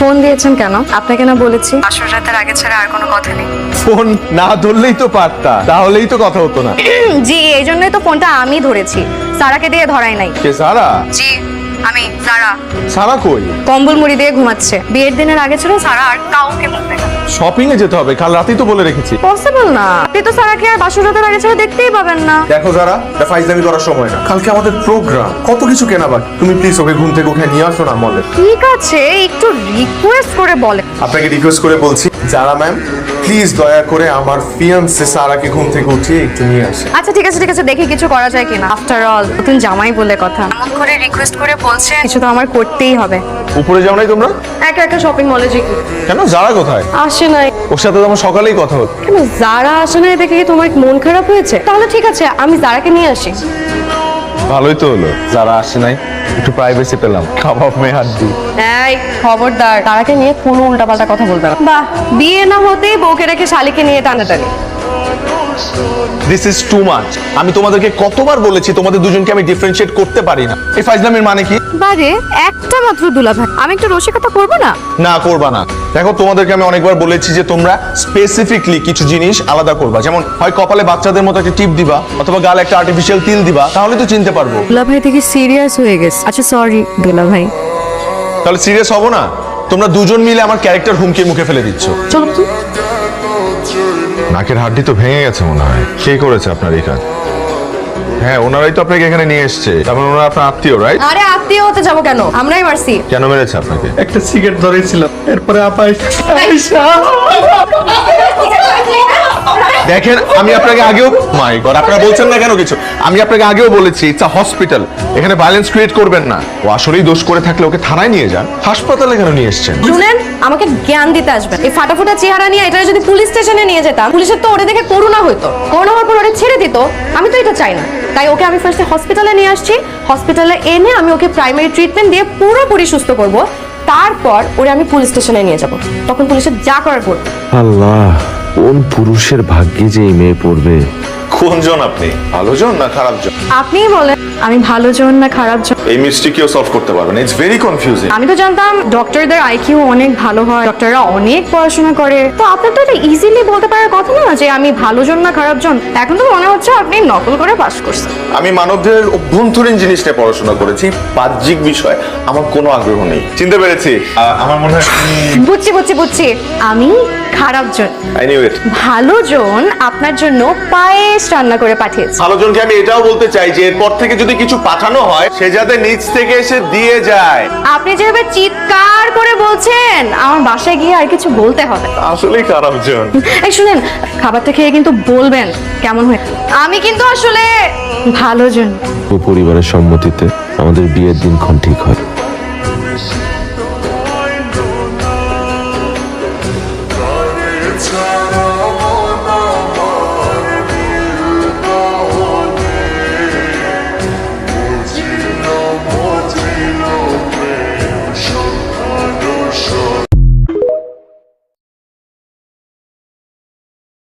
Phone দিয়েছেন কেন? আপনাকে না বলেছি আসর রাতের আগে ছাড়া আর কোনো কথা নেই। ফোন না ধরলেই তো পারতা, তাহলেই তো কথা হতো না। জি, এই জন্যই তো ফোনটা আমি ধরেছি, সারাকে দিয়ে ধরাই নাই। কে সারা? জি আমি সারা। সারা কই? কম্বল মুড়ি দিয়ে ঘুমাচ্ছে। বিয়ের দিনের আগে ছিল সারা আর কাউকে বলবে না। শপিং এ যেতে হবে, কাল রাতেই তো বলে রেখেছি। পসিবল না, আপনি তো সারাকে আর বাসর রাতের আগে ছাড়া দেখতেই পাবেন না। দেখো যারা, এটা ফাইজলামি করার সময় না। কালকে আমাদের প্রোগ্রাম, কত কিছু কেনা বাকি। তুমি প্লিজ ওকে ঘুম থেকে উঠে নিয়ে আসো না মলে। ঠিক আছে, একটু রিকোয়েস্ট করে বলেন। আপনাকে রিকোয়েস্ট করে বলছি, যারা ম্যাম প্লিজ দয়া করে আমার ফিয়ান্সে সারাকে ঘুম থেকে উঠিয়ে একটু নিয়ে আসে। আচ্ছা ঠিক আছে দেখি কিছু করা যায় কিনা। আফটার অল নতুন জামাই বলে কথা, এমন করে রিকোয়েস্ট করে বলছে, কিছু তো আমার করতেই হবে। উপরে যাও নাই তোমরা? একা একা শপিং মলে যে কেন? যারা কোথায়? আসে নাই। ওর সাথে তো আমার সকালেই কথা হতো। কেন যারা আসে নাই দেখে কি তোমার মন খারাপ হয়েছে? তাহলে ঠিক আছে, আমি যারাকে নিয়ে আসি। ভালোই তো হলো, যারা আসে নাই একটু প্রাইভেসি পেলাম। কাবাব মে হাড্ডি। এই খবরদার, তারাকে নিয়ে কোনো উল্টাপাল্টা কথা বলবে না। বাহ, বিয়ে না হতেই বউকে রেখে শালিকে নিয়ে টানাটানি। This is too much. আমি তোমাদেরকে কতবার বলেছি তোমাদের দুজনকে আমি ডিফারেন্সিয়েট করতে পারি না। এই ফাইজলামির মানে কি? বারে একটা মাত্র দুলাভাই, আমি একটু রসিকতা করবো না? না করবা না। দেখো তোমাদেরকে আমি অনেকবার বলেছি যে তোমরা স্পেসিফিকলি কিছু জিনিস আলাদা করবা, যেমন হয় কপালে বাচ্চাদের মতো একটা টিপ দিবা অথবা গালে একটা আর্টিফিশিয়াল তিল দিবা, তাহলে তো চিনতে পারবো। দুলাভাই থেকে সিরিয়াস হয়ে গেছে। আচ্ছা সরি দুলাভাই। তাহলে সিরিয়াস হবো না? তোমরা দুজন মিলে আমার ক্যারেক্টার হুমকির মুখে ফেলে দিচ্ছ। চলো তো। নাকের হাড্ডি তো ভেঙে গেছে মনে হয়। কে করেছে আপনার এই কাজ? হ্যাঁ, ওনারাই তো আপনাকে এখানে নিয়ে এসছে। তারপর ওনারা আপনার আত্মীয়, রাইট? আরে আত্মীয় হতে যাবো কেন, আমরাই মারছি। কেন মেরেছে আপনাকে? একটা সিগারেট ধরেছিলাম, এরপরে আপা দেখেন, আমি আপনাকে আগেও, মাই গড, আপনারা বলছেন না কেন কিছু? আমি আপনাকে আগেও বলেছি ইটস আ হসপিটাল, এখানে ভায়োলেন্স ক্রিয়েট করবেন না। ও আসলেই দোষ করে থাকলে ওকে থানায় নিয়ে যান। হাসপাতালে কেন নিয়ে এসেছেন? শুনেন, আমাকে জ্ঞান দিতে আসবেন। এই ফাটাফুটা চেহারা নিয়ে এটা যদি পুলিশ স্টেশনে নিয়ে যেতাম, পুলিশের তো ওরে দেখে করুণা হইতো। করুণা হওয়ার পর ওরে ছেড়ে দিত। আমি তো এটা চাই না। তাই ওকে আমি ফার্স্টে হসপিটালে নিয়ে আসছি। হসপিটালে এনে আমি ওকে প্রাইমারি ট্রিটমেন্ট দিয়ে পুরোপুরি সুস্থ করব। তারপর ওরে আমি পুলিশ স্টেশনে নিয়ে যাব। তখন পুলিশের যা করার করবে। আল্লাহ, কোন পুরুষের ভাগ্যে যে এই মেয়ে পড়বে। কোনজন আপনি? ভালো জন না খারাপ জন? আপনিই বলেন, আমি ভালো জন না খারাপ জন? এই মিস্ট্রি কেউ সলভ করতে পারবে না। It's very confusing. আমি তো জানতাম ডক্টরদের আইকিউ অনেক ভালো হয়, ডক্টররা অনেক পড়াশোনা করে। তো আপনার তো এটা ইজিলি বলতে পারার কথা না যে আমি ভালো জন না খারাপ জন। এখন তো মনে হচ্ছে আপনি নকল করে পাস করছেন। আমি মানবদের অভ্যন্তরীণ জিনিস নিয়ে পড়াশোনা করেছি, বাহ্যিক বিষয় আমার কোনো আগ্রহ নেই। চিনতে পেরেছি। আমার মনে হয় বুঝছি আমি খারাপ জন। I knew it. ভালো জন আপনার জন্য পায়েস রান্না করে পাঠিয়েছে। ভালো জনকে আমি এটাও বলতে চাই যে এরপর থেকে যদি কিছু পাঠানো হয় সে যাতে নিচ থেকে এসে দিয়ে যায়। আপনি যেভাবে চিৎকার করে বলছেন, আমার বাসায় গিয়ে আর কিছু বলতে হবে। আসলেই খারাপ জন। এই শুনেন, খাবারটা খেয়ে কিন্তু বলবেন কেমন হয়েছে। আমি কিন্তু আসলে ভালো জন। ও পরিবারের সম্মতিতে আমাদের বিয়ের দিনক্ষণ ঠিক হয়।